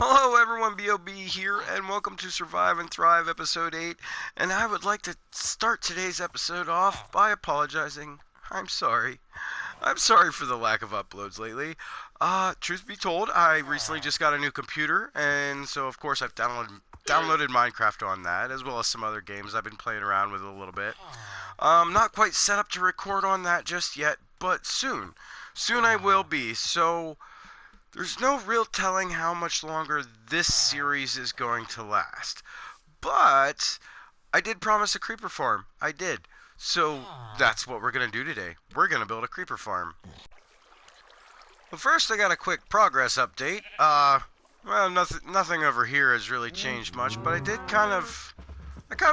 Hello everyone, B.O.B. here, and welcome to Survive and Thrive Episode 8. And I would like to start today's episode off by apologizing. I'm sorry. I'm sorry for the lack of uploads lately. Truth be told, I recently just got a new computer, and so of course I've downloaded Minecraft on that, as well as some other games I've been playing around with a little bit. Not quite set up to record on that just yet, but soon. Soon I will be, so there's no real telling how much longer this series is going to last. But I did promise a creeper farm. I did. So that's what we're going to do today. We're going to build a creeper farm. Well, first I got a quick progress update. Well, nothing over here has really changed much, but I kind of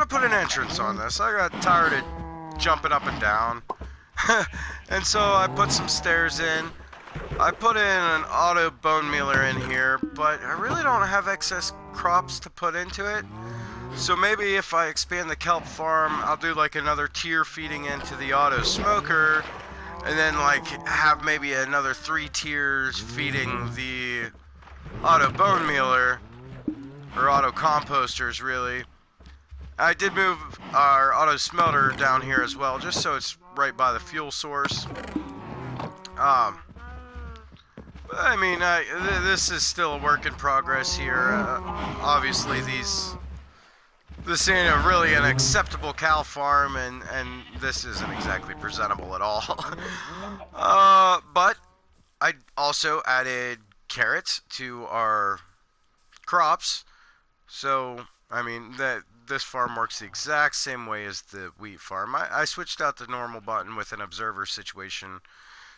put an entrance on this. I got tired of jumping up and down. And so I put some stairs in. I put in an auto bone mealer in here, but I really don't have excess crops to put into it. So maybe if I expand the kelp farm, I'll do like another tier feeding into the auto smoker, and then like have maybe another 3 tiers feeding the auto bone mealer, or auto composters really. I did move our auto smelter down here as well, just so it's right by the fuel source. I mean, this is still a work in progress here. Obviously, this ain't really an acceptable cow farm, and this isn't exactly presentable at all. But I also added carrots to our crops, so I mean this farm works the exact same way as the wheat farm. I switched out the normal button with an observer situation.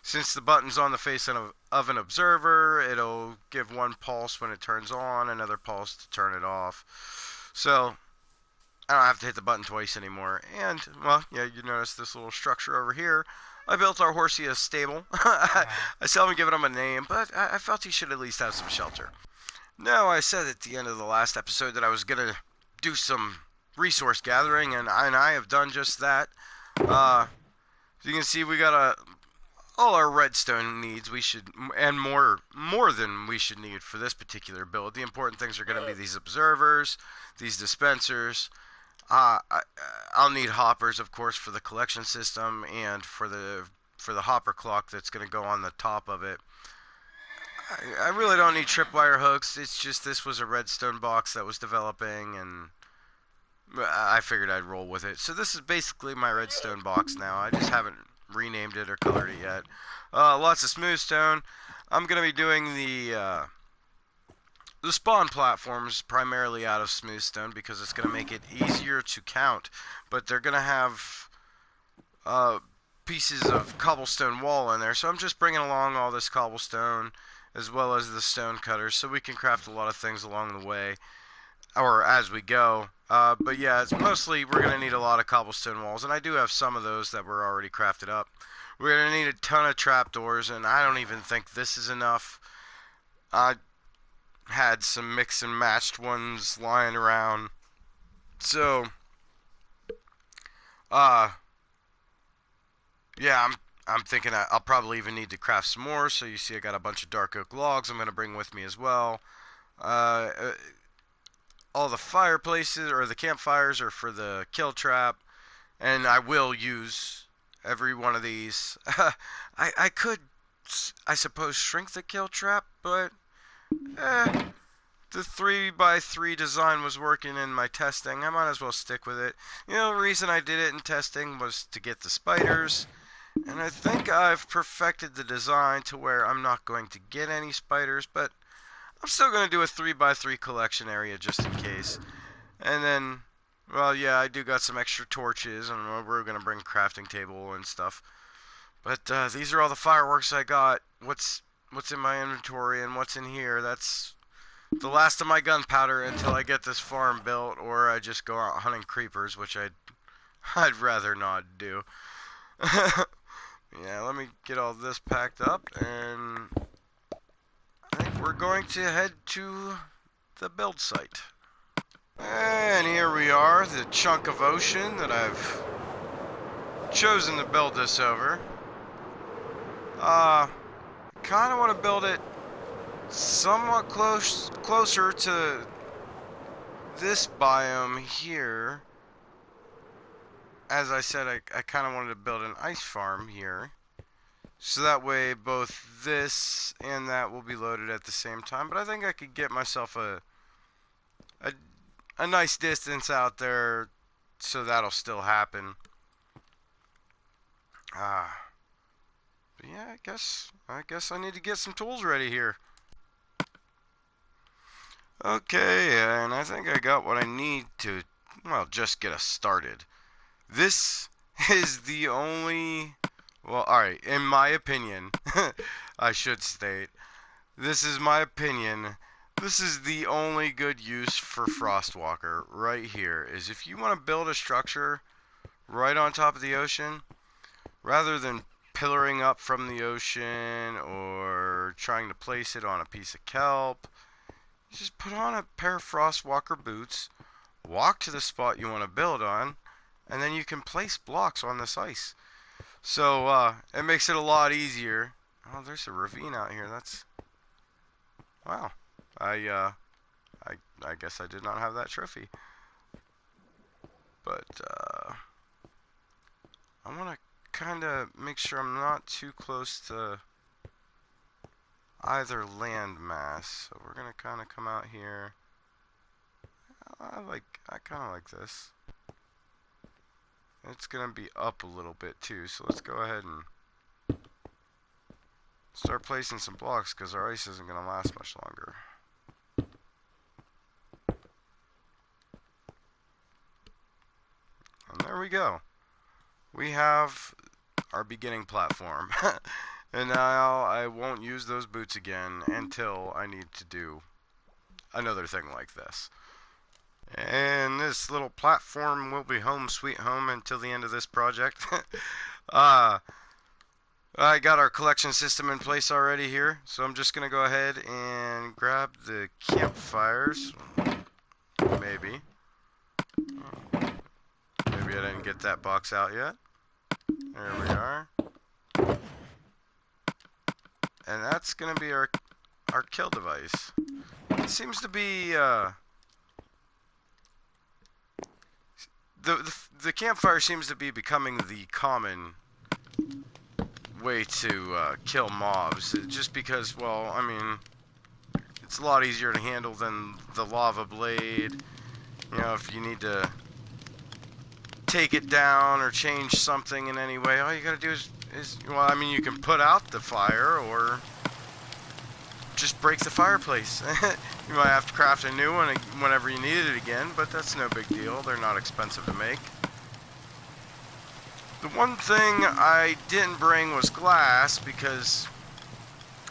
Since the button's on the face of an observer, it'll give one pulse when it turns on, another pulse to turn it off. So I don't have to hit the button twice anymore. And, well, yeah, you notice this little structure over here. I built our horsey a stable. I still haven't given him a name, but I felt he should at least have some shelter. Now, I said at the end of the last episode that I was going to do some resource gathering, and I have done just that. As you can see, we got all our redstone needs and more than we should need for this particular build. The important things are going to be these observers, these dispensers. I'll need hoppers, of course, for the collection system and for the hopper clock that's going to go on the top of it. I really don't need tripwire hooks. It's just this was a redstone box that was developing, and I figured I'd roll with it. So this is basically my redstone box now. I just haven't renamed it or colored it yet. Lots of smooth stone. I'm gonna be doing the spawn platforms primarily out of smooth stone because it's gonna make it easier to count. But they're gonna have pieces of cobblestone wall in there, so I'm just bringing along all this cobblestone as well as the stone cutters, so we can craft a lot of things along the way or as we go. But yeah, it's mostly we're going to need a lot of cobblestone walls, and I do have some of those that were already crafted up. We're going to need a ton of trapdoors, and I don't even think this is enough. I had some mix and matched ones lying around. So, yeah, I'm thinking I'll probably even need to craft some more. So you see I got a bunch of dark oak logs I'm going to bring with me as well. All the fireplaces or the campfires are for the kill trap, and I will use every one of these. I could, I suppose, shrink the kill trap, but the 3x3 design was working in my testing. I might as well stick with it. You know, the reason I did it in testing was to get the spiders, and I think I've perfected the design to where I'm not going to get any spiders, but I'm still going to do a 3x3 collection area just in case. And then, well, yeah, I do got some extra torches, and we're going to bring a crafting table and stuff. But these are all the fireworks I got. What's in my inventory and what's in here. That's the last of my gunpowder until I get this farm built, or I just go out hunting creepers, which I'd rather not do. Yeah, let me get all this packed up, and I think we're going to head to the build site. And here we are, the chunk of ocean that I've chosen to build this over. Kind of want to build it somewhat closer to this biome here. As I said, I kind of wanted to build an ice farm here. So that way both this and that will be loaded at the same time. But I think I could get myself a, a nice distance out there, so that'll still happen. But yeah, I guess I need to get some tools ready here. Okay, and I think I got what I need to, well, just get us started. This is the only, well, alright, in my opinion, I should state, this is my opinion, this is the only good use for Frostwalker right here, is if you want to build a structure right on top of the ocean, rather than pillaring up from the ocean or trying to place it on a piece of kelp, just put on a pair of Frostwalker boots, walk to the spot you want to build on, and then you can place blocks on this ice. So it makes it a lot easier. Oh, there's a ravine out here. That's, wow. I guess I did not have that trophy. But I want to kind of make sure I'm not too close to either land mass. So we're gonna kind of come out here. I kind of like this. It's gonna be up a little bit too, so let's go ahead and start placing some blocks, because our ice isn't gonna last much longer. And there we go. We have our beginning platform. And now I won't use those boots again until I need to do another thing like this. And this little platform will be home sweet home until the end of this project. I got our collection system in place already here, so I'm just gonna go ahead and grab the campfires. Maybe I didn't get that box out yet. There we are. And that's gonna be our kill device. It seems to be the campfire seems to be becoming the common way to kill mobs, just because, well, I mean, it's a lot easier to handle than the lava blade. You know, if you need to take it down or change something in any way, all you gotta do is well, I mean, you can put out the fire or just break the fireplace. You might have to craft a new one whenever you need it again, but that's no big deal. They're not expensive to make. The one thing I didn't bring was glass, because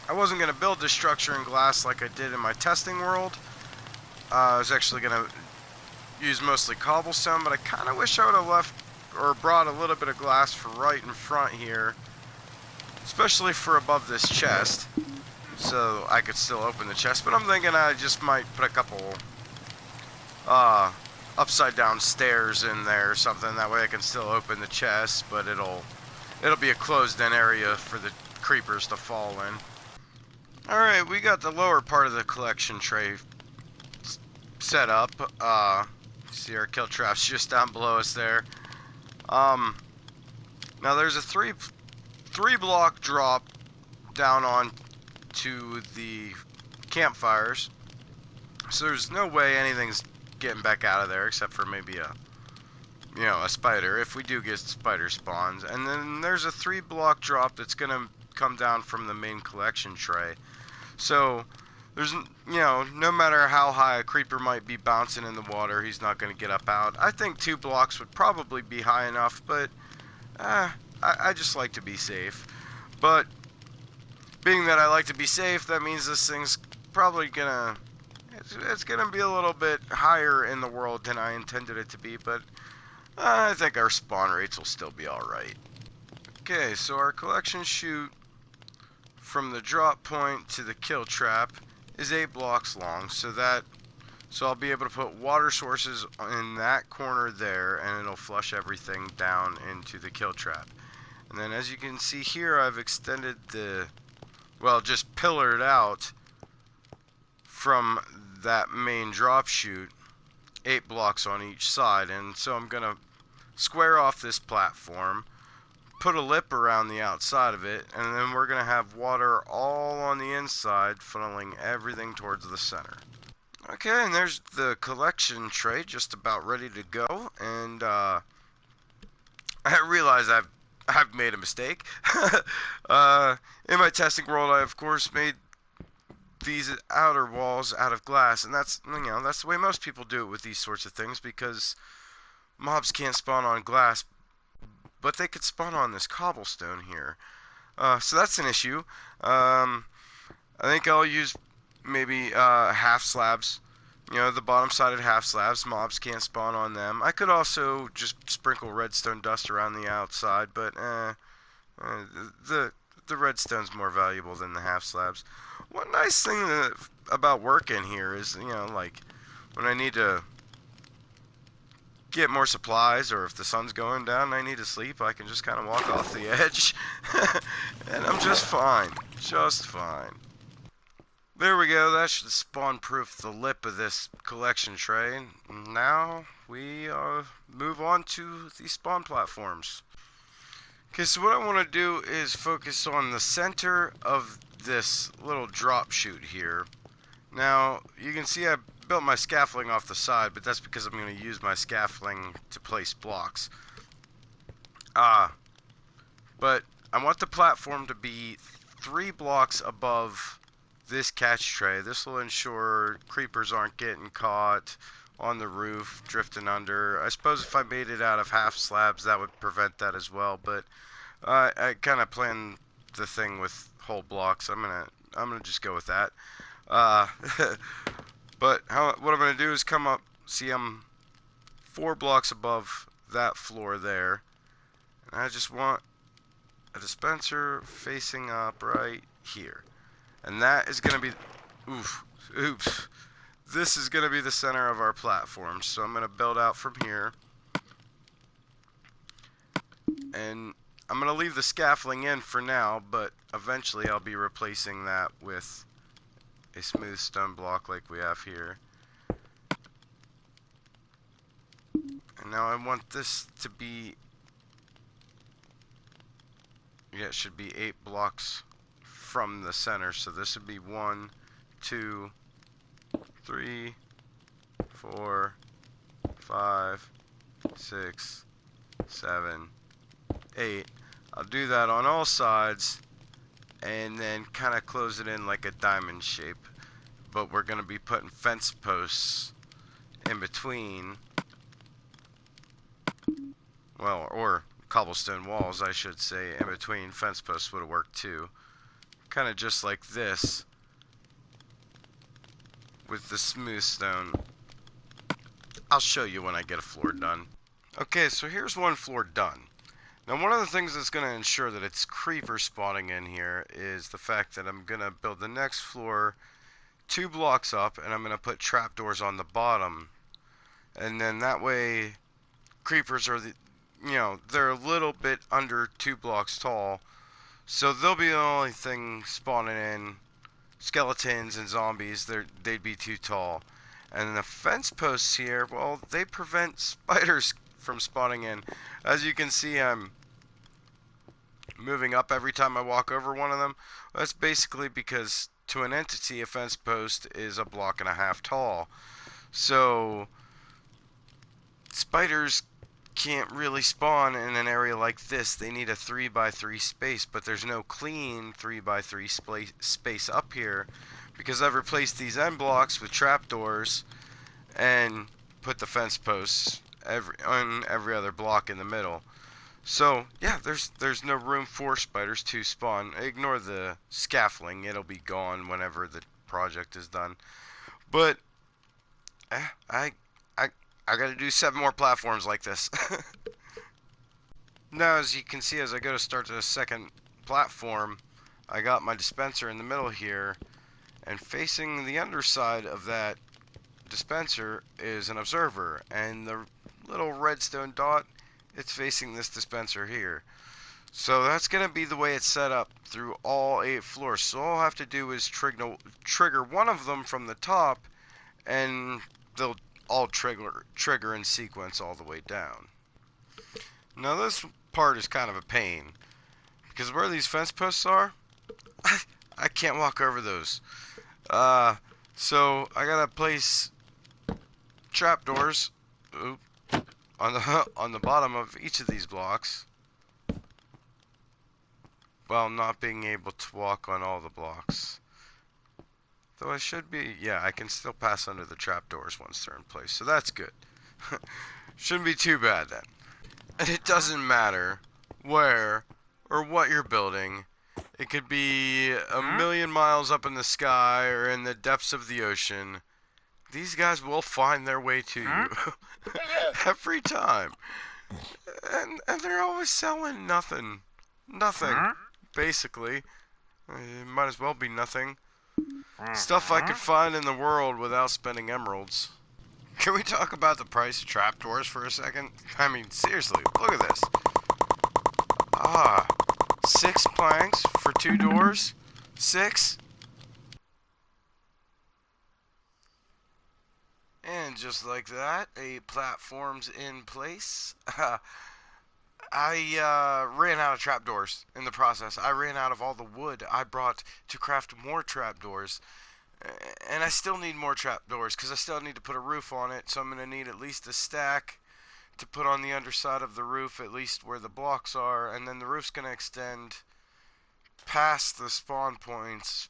I wasn't going to build this structure in glass like I did in my testing world. I was actually going to use mostly cobblestone, but I kind of wish I would have left or brought a little bit of glass for right in front here, especially for above this chest, so I could still open the chest. But I'm thinking I just might put a couple upside down stairs in there or something, that way I can still open the chest, but it'll be a closed in area for the creepers to fall in. Alright, we got the lower part of the collection tray set up. See our kill traps just down below us there. Now there's a three block drop down on to the campfires, so there's no way anything's getting back out of there except for maybe a spider, if we do get spider spawns. And then there's a 3 block drop that's gonna come down from the main collection tray. So there's, no matter how high a creeper might be bouncing in the water, he's not gonna get up out. I think 2 blocks would probably be high enough, but I just like to be safe. But being that I like to be safe, that means this thing's probably gonna, it's gonna be a little bit higher in the world than I intended it to be, but I think our spawn rates will still be alright. Okay, so our collection chute from the drop point to the kill trap is 8 blocks long, so I'll be able to put water sources in that corner there, and it'll flush everything down into the kill trap. And then as you can see here, I've extended just pillared out from that main drop chute, 8 blocks on each side. And so I'm gonna square off this platform, put a lip around the outside of it, and then we're gonna have water all on the inside, funneling everything towards the center. Okay, and there's the collection tray just about ready to go, and I realize I've made a mistake. In my testing world, I of course made these outer walls out of glass, and that's that's the way most people do it with these sorts of things, because mobs can't spawn on glass, but they could spawn on this cobblestone here. So that's an issue. I think I'll use maybe half slabs. The bottom-sided half slabs. Mobs can't spawn on them. I could also just sprinkle redstone dust around the outside, but the redstone's more valuable than the half slabs. One nice thing about working here is, like when I need to get more supplies, or if the sun's going down and I need to sleep, I can just kind of walk off the edge and I'm just fine. Just fine. There we go. That should spawn proof the lip of this collection tray. Now we move on to the spawn platforms. Okay, so what I want to do is focus on the center of this little drop chute here. Now, you can see I built my scaffolding off the side, but that's because I'm going to use my scaffolding to place blocks. But I want the platform to be 3 blocks above this catch tray. This will ensure creepers aren't getting caught on the roof, drifting under. I suppose if I made it out of half slabs, that would prevent that as well, but I kind of planned the thing with whole blocks. I'm gonna just go with that. But what I'm gonna do is come up. See, I'm 4 blocks above that floor there, and I just want a dispenser facing up right here, and that is gonna be, oops. This is gonna be the center of our platform. So I'm gonna build out from here, and I'm gonna leave the scaffolding in for now, but eventually I'll be replacing that with a smooth stone block like we have here. And now I want this to be, it should be 8 blocks from the center. So this would be 1, 2, 3, 4, 5, 6, 7, 8. I'll do that on all sides, and then kind of close it in like a diamond shape. But we're going to be putting fence posts in between, well, or cobblestone walls, I should say, in between. Fence posts would have worked too. Kind of just like this with the smooth stone. I'll show you when I get a floor done. Okay, so here's one floor done. Now, one of the things that's going to ensure that it's creeper spawning in here is the fact that I'm going to build the next floor 2 blocks up, and I'm going to put trapdoors on the bottom. And then that way, creepers are, they're a little bit under 2 blocks tall. So they'll be the only thing spawning in. Skeletons and zombies, they'd be too tall. And the fence posts here, well, they prevent spiders from spawning in. As you can see, I'm moving up every time I walk over one of them. That's basically because to an entity, a fence post is 1.5 blocks tall. So spiders can't really spawn in an area like this. They need a 3x3 space, but there's no clean 3x3 space up here, because I've replaced these end blocks with trapdoors and put the fence posts on every other block in the middle. So yeah, there's no room for spiders to spawn. Ignore the scaffolding; it'll be gone whenever the project is done. But I gotta do 7 more platforms like this. Now, as you can see, as I go to start the second platform, I got my dispenser in the middle here, and facing the underside of that dispenser is an observer, and the little redstone dot, it's facing this dispenser here. So that's going to be the way it's set up through all 8 floors. So all I have to do is trigger one of them from the top, and they'll all trigger in sequence all the way down. Now this part is kind of a pain, because where these fence posts are, I can't walk over those. So I gotta place trapdoors on the on the bottom of each of these blocks, while not being able to walk on all the blocks. Though I should be, yeah, I can still pass under the trapdoors once they're in place, so that's good. Shouldn't be too bad then. And it doesn't matter where or what you're building. It could be a million miles up in the sky or in the depths of the ocean. These guys will find their way to you every time. And they're always selling nothing. Nothing, basically. It might as well be nothing. Stuff I could find in the world without spending emeralds. Can we talk about the price of trapdoors for a second? I mean, seriously, look at this. 6 planks for 2 doors? 6? And just like that, 8 platforms in place. I ran out of trapdoors in the process. I ran out of all the wood I brought to craft more trapdoors. And I still need more trapdoors because I still need to put a roof on it. So I'm going to need at least a stack to put on the underside of the roof, at least where the blocks are. And then the roof's going to extend past the spawn points,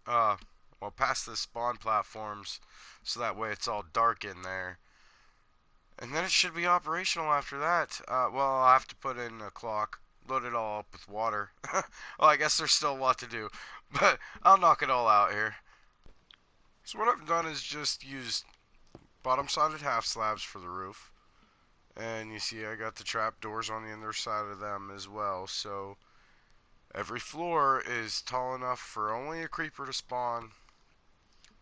past the spawn platforms. So that way it's all dark in there. And then it should be operational after that. I'll have to put in a clock, load it all up with water. Well, I guess there's still a lot to do, but I'll knock it all out here. So what I've done is just used bottom-sided half slabs for the roof. And you see I got the trap doors on the underside of them as well. So every floor is tall enough for only a creeper to spawn.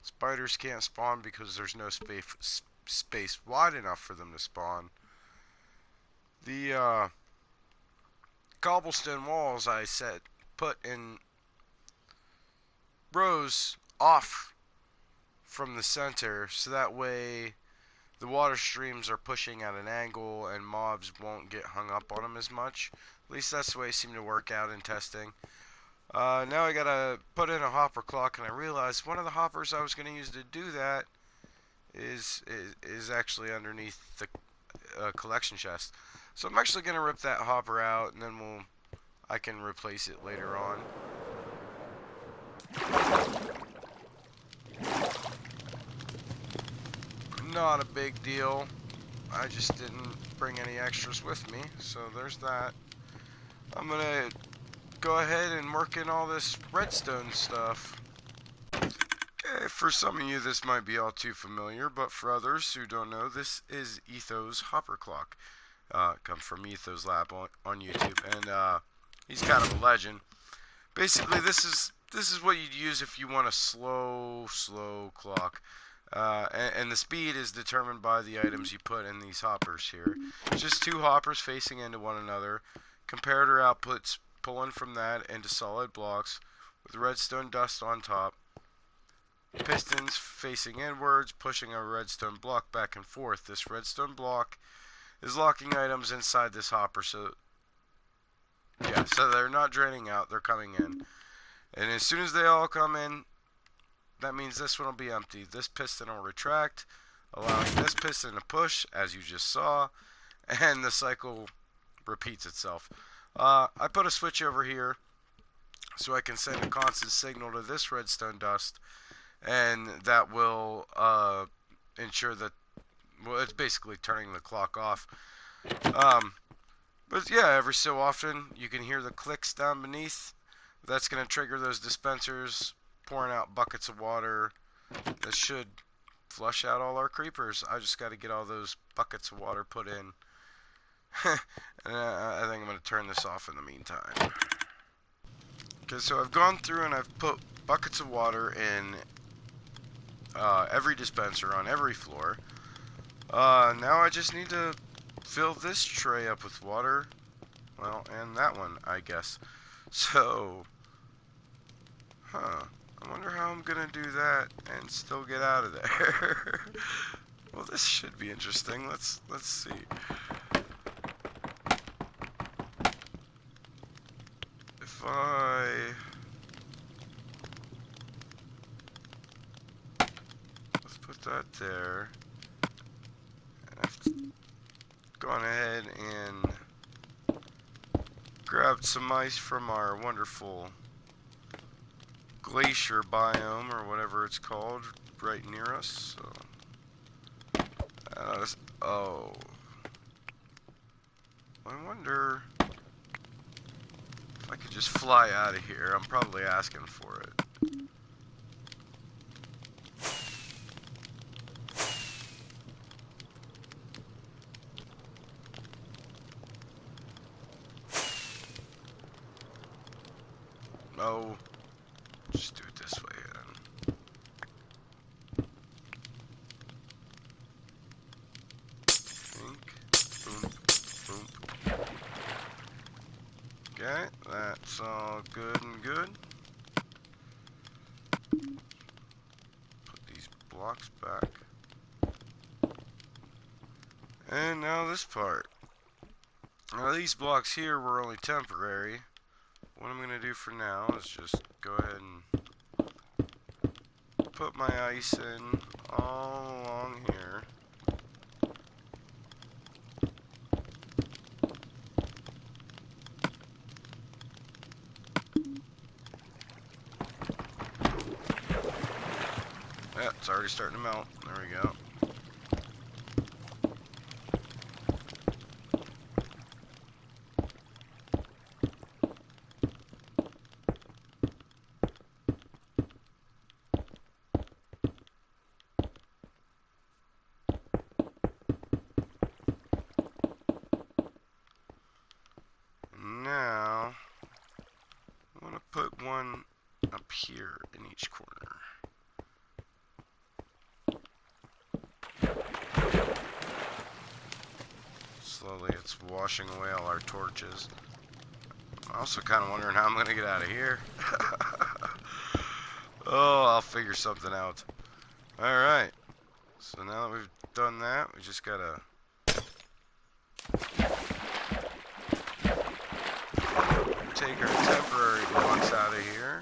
Spiders can't spawn because there's no space wide enough for them to spawn. The cobblestone walls I put in rows off from the center, so that way the water streams are pushing at an angle and mobs won't get hung up on them as much. At least that's the way it seemed to work out in testing. Now I gotta put in a hopper clock, and I realized one of the hoppers I was gonna use to do that is actually underneath the collection chest. So I'm actually gonna rip that hopper out, and then I can replace it later on. Not a big deal. I just didn't bring any extras with me, so there's that. I'm gonna go ahead and work in all this redstone stuff. Okay, for some of you this might be all too familiar, but for others who don't know, this is Etho's hopper clock. Comes from Etho's Lab on YouTube, and he's kind of a legend. Basically, this is what you'd use if you want a slow clock. And the speed is determined by the items you put in these hoppers here. It's just 2 hoppers facing into one another. Comparator outputs pulling from that into solid blocks with redstone dust on top. Pistons facing inwards, pushing a redstone block back and forth. This redstone block is locking items inside this hopper, so they're not draining out, they're coming in. And as soon as they all come in, that means this one will be empty. This piston will retract, allowing this piston to push, as you just saw, and the cycle repeats itself. I put a switch over here so I can send a constant signal to this redstone dust, and that will ensure that, well, it's basically turning the clock off. But yeah, every so often you can hear the clicks down beneath. That's going to trigger those dispensers pouring out buckets of water. This should flush out all our creepers. I just got to get all those buckets of water put in. And I think I'm going to turn this off in the meantime. Okay, so I've gone through and I've put buckets of water in every dispenser on every floor. Now I just need to fill this tray up with water Well, and that one, I guess. So, huh. I wonder how I'm gonna do that and still get out of there. Well, this should be interesting. Let's see. If let's put that there. I've gone ahead and grabbed some ice from our wonderful glacier biome, or whatever it's called, right near us. So, oh, I wonder if I could just fly out of here. I'm probably asking for it. No, just do it this way then. Boom, boom. Okay, that's all good and good. Put these blocks back. And now this part. Now these blocks here were only temporary. What I'm going to do for now is just go ahead and put my ice in all along here. Yeah, it's already starting to melt. There we go. Now, I want to put one up here in each corner. Slowly it's washing away all our torches. I'm also kind of wondering how I'm going to get out of here. Oh, I'll figure something out. Alright. So now that we've done that, we just gotta take our temporary blocks out of here.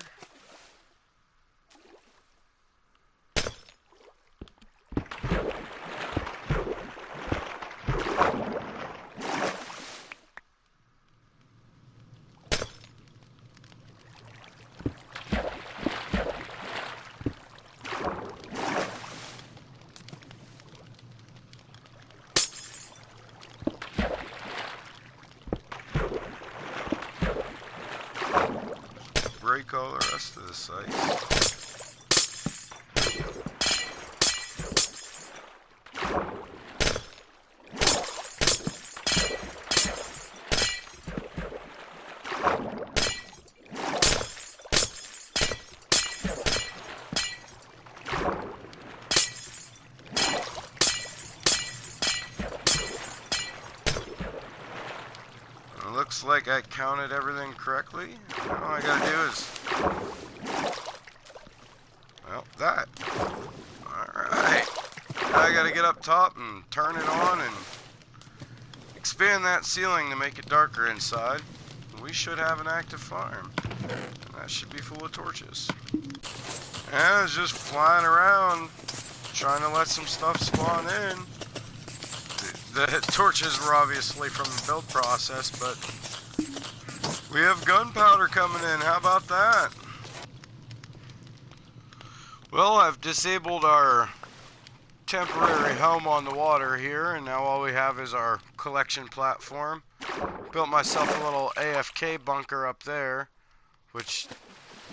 Break all the rest of the site. Looks like I counted everything correctly. All I gotta do is, well, that. Alright. Now I gotta get up top and turn it on and expand that ceiling to make it darker inside. We should have an active farm. And that should be full of torches. And I was just flying around trying to let some stuff spawn in. The torches were obviously from the build process, but we have gunpowder coming in. How about that? Well, I've disabled our temporary home on the water here, and now all we have is our collection platform. Built myself a little AFK bunker up there, which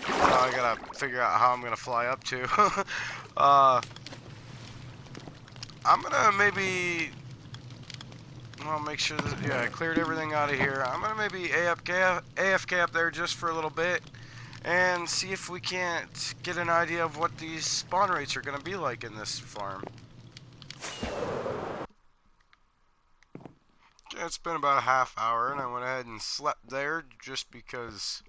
I gotta figure out how I'm gonna fly up to. I'm gonna maybe, I'll make sure that, yeah, I cleared everything out of here. I'm gonna maybe AFK up there just for a little bit and see if we can't get an idea of what these spawn rates are gonna be like in this farm. Okay, it's been about a half hour, and I went ahead and slept there just because,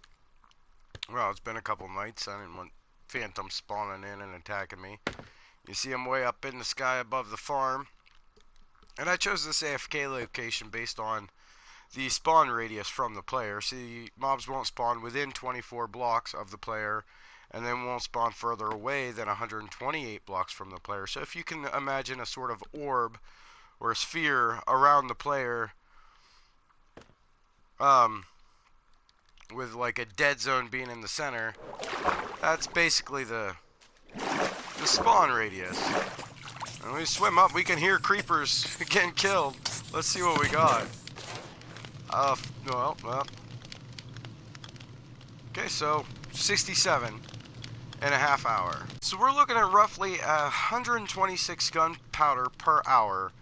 well, it's been a couple nights. I didn't want phantoms spawning in and attacking me. You see them way up in the sky above the farm. And I chose this AFK location based on the spawn radius from the player. See, mobs won't spawn within 24 blocks of the player, and then won't spawn further away than 128 blocks from the player. So if you can imagine a sort of orb or a sphere around the player, with like a dead zone being in the center, that's basically the spawn radius. And we swim up, we can hear creepers getting killed. Let's see what we got. Well. Okay, so 67 and a half hour. So we're looking at roughly 126 gunpowder per hour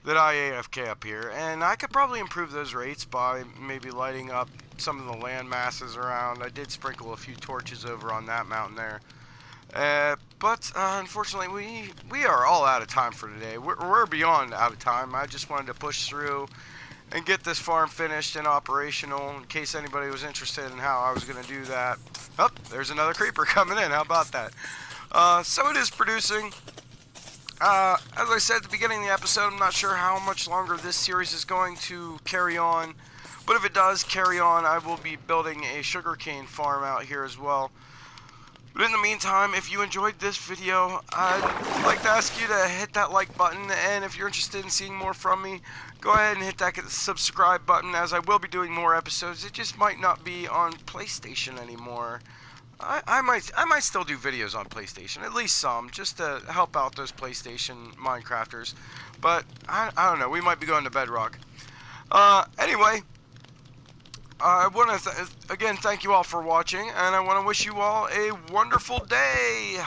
that I AFK up here, and I could probably improve those rates by maybe lighting up some of the land masses around. I did sprinkle a few torches over on that mountain there. But unfortunately, we are all out of time for today. We're beyond out of time. I just wanted to push through and get this farm finished and operational in case anybody was interested in how I was going to do that. Oh, there's another creeper coming in. How about that? So it is producing. As I said at the beginning of the episode, I'm not sure how much longer this series is going to carry on. But if it does carry on, I will be building a sugarcane farm out here as well. But in the meantime, if you enjoyed this video, I'd like to ask you to hit that like button, and if you're interested in seeing more from me, go ahead and hit that subscribe button, as I will be doing more episodes. It just might not be on PlayStation anymore. I might still do videos on PlayStation, at least some, just to help out those PlayStation Minecrafters. But I don't know, we might be going to Bedrock. Anyway, I want to again thank you all for watching, and I want to wish you all a wonderful day.